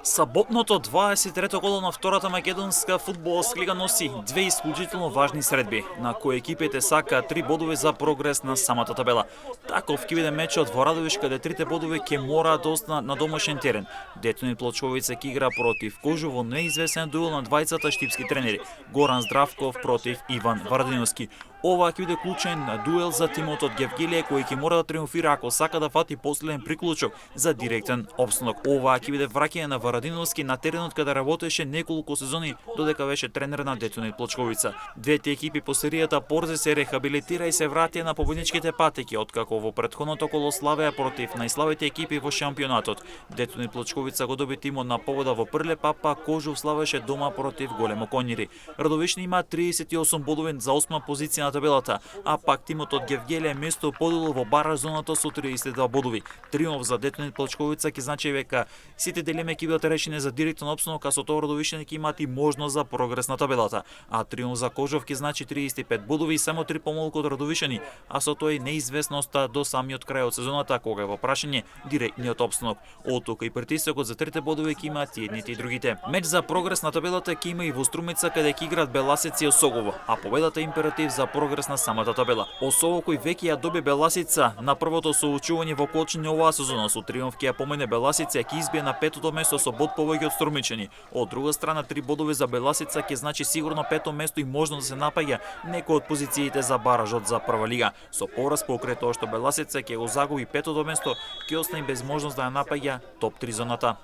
Саботното 23-то коло на втората македонска фудбалска лига носи две исклучително важни средби, на кои екипите сакаат 3 бодови за прогрес на самата табела. Таков ќе биде мечот во Радовиш, каде 3 бодови ќе мораат да останат на домашен терен. Детонит Плочковица ќе игра против Кожово, неизвестен дуел на двајцата штипски тренери, Горан Здравков против Иван Варадиновски. Ова ќе биде клучен дуел за тимот од Гевгелија, кој ќе мора да триумфира ако сака да фати последен приклучок за директен опстанок. Ова ќе биде враќање на Варадиновски на теренот каде работеше неколку сезони додека беше тренер на Детонит Плочковица. Двете екипи по серијата Порзе се рехабилитира и се вратија на победничките патеки, откако во претходното коло славеа против најслабите екипи во шампионатот. Детонит Плочковица го доби тимот на победа во Прилеп, па Кожов славеше дома против Големо Коњири. Радовишни има 38 бодови за 8 позиција на табелата, а пак тимот од Гевгелија место поделил во бараж зоната со 32 бодови. Триумф за Детонит Плочковица ќе значи века сите дилеми ќе бидат решени за директен опстанок, а со тоа Радовишани ќе имат и можност за прогрес на табелата. А триумф за Кожов ќе значи 35 бодови и само 3 помалку од Радовишани, а со тоа и неизвестноста до самиот крај од сезоната, кога е во прашање директниот опстанок. Од тука и притисокот за 3 бодови ќе имаат и едните и другите. Меч за прогрес на табелата ќе има и во Струмица, каде ќе играат Беласица и Осогово, а победата е императив за прогрес на самата табела. Осово кој веќе ја доби Беласица на првото соочување во Колчине оваа сезона, со триумф ќе ја помине Беласица, ќе избие на петото место со бод повеќе од Струмичани. Од друга страна, 3 бодови за Беласица ќе значи сигурно пето место и можност да се напаѓа некој од позициите за баражот за прва лига. Со пораз покрај тоа што Беласица ќе го загуби петото место, ќе остане без можност да ја напаѓа топ 3 зоната.